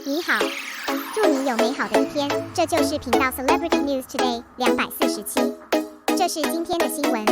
你好，祝你有美好的一天。这就是频道 Celebrity News Today 247。这是今天的新闻。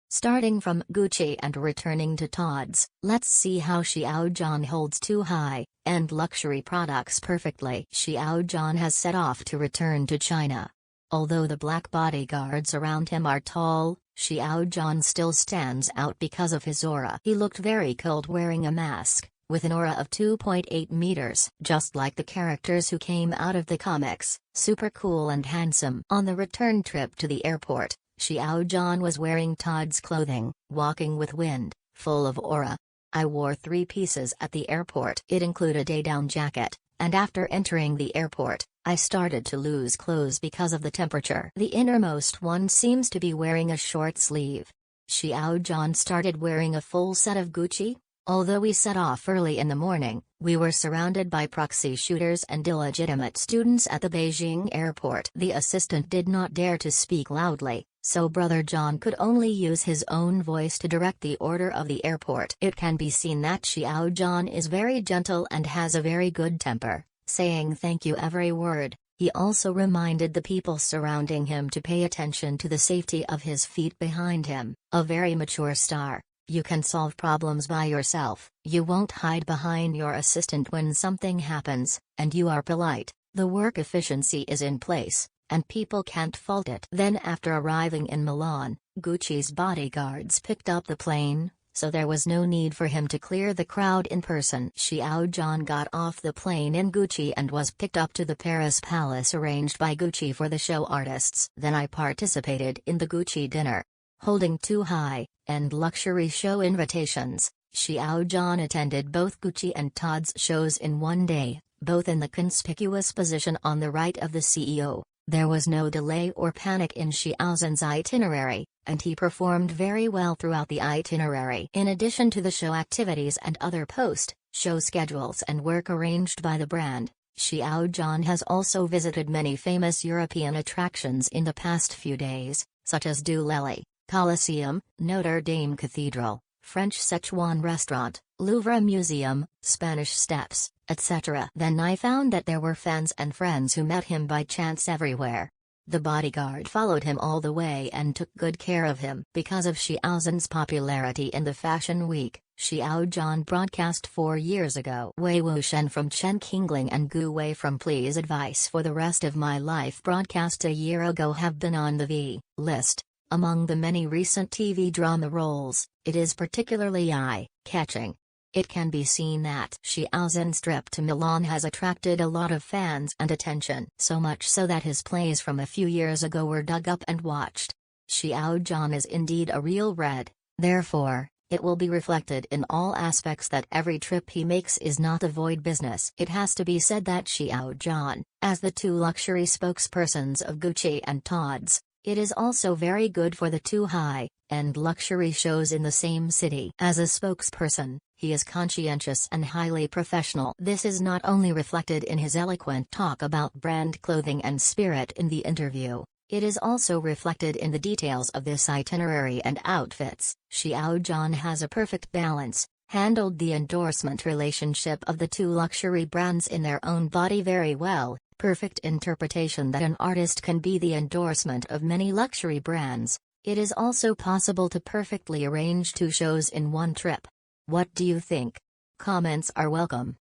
Starting from Gucci and returning to TOD'S, let's see how Xiao Zhan holds two high-end luxury products perfectly. Xiao Zhan has set off to return to China. Although the black bodyguards around him are tall, Xiao Zhan still stands out because of his aura. He looked very cold wearing a mask, with an aura of 2.8 meters. Just like the characters who came out of the comics, super cool and handsome. On the return trip to the airport, Xiao Zhan was wearing TOD'S clothing, walking with wind, full of aura. I wore 3 pieces at the airport. It included a down jacket, and after entering the airport, I started to lose clothes because of the temperature. The innermost one seems to be wearing a short sleeve. Xiao Zhan started wearing a full set of Gucci. Although we set off early in the morning, we were surrounded by proxy shooters and illegitimate students at the Beijing airport. The assistant did not dare to speak loudly, so Brother John could only use his own voice to direct the order of the airport. It can be seen that Xiao Zhan is very gentle and has a very good temper, saying thank you every word. He also reminded the people surrounding him to pay attention to the safety of his feet behind him. A very mature star. You can solve problems by yourself, you won't hide behind your assistant when something happens, and you are polite. The work efficiency is in place, and people can't fault it. Then after arriving in Milan, Gucci's bodyguards picked up the plane, so there was no need for him to clear the crowd in person. Xiao Zhan got off the plane in Gucci and was picked up to the Paris palace arranged by Gucci for the show artists. Then I participated in the Gucci dinner. Holding 2 high-end luxury show invitations, Xiao Zhan attended both Gucci and TOD'S shows in one day, both in the conspicuous position on the right of the CEO. There was no delay or panic in Xiao Zhan's itinerary, and he performed very well throughout the itinerary. In addition to the show activities and other post-show schedules and work arranged by the brand, Xiao Zhan has also visited many famous European attractions in the past few days, such as Du Lilly, Colosseum, Notre Dame Cathedral, French Szechuan Restaurant, Louvre Museum, Spanish Steps, etc. Then I found that there were fans and friends who met him by chance everywhere. The bodyguard followed him all the way and took good care of him. Because of Xiao Zhan's popularity in the Fashion Week, Xiao Zhan broadcast 4 years ago. Wei Wuxian from Chen Qingling and Gu Wei from Please Advice for the Rest of My Life broadcast a year ago have been on the V list. Among the many recent TV drama roles, it is particularly eye-catching. It can be seen that Xiao Zhan's trip to Milan has attracted a lot of fans and attention, so much so that his plays from a few years ago were dug up and watched. Xiao Zhan is indeed a real red, therefore, it will be reflected in all aspects that every trip he makes is not a void business. It has to be said that Xiao Zhan, as the 2 luxury spokespersons of Gucci and TOD'S, it is also very good for the 2 high-end luxury shows in the same city. As a spokesperson, he is conscientious and highly professional. This is not only reflected in his eloquent talk about brand clothing and spirit in the interview, it is also reflected in the details of this itinerary and outfits. Xiao Zhan has a perfect balance, handled the endorsement relationship of the 2 luxury brands in their own body very well. Perfect interpretation that an artist can be the endorsement of many luxury brands. It is also possible to perfectly arrange 2 shows in one trip. What do you think? Comments are welcome.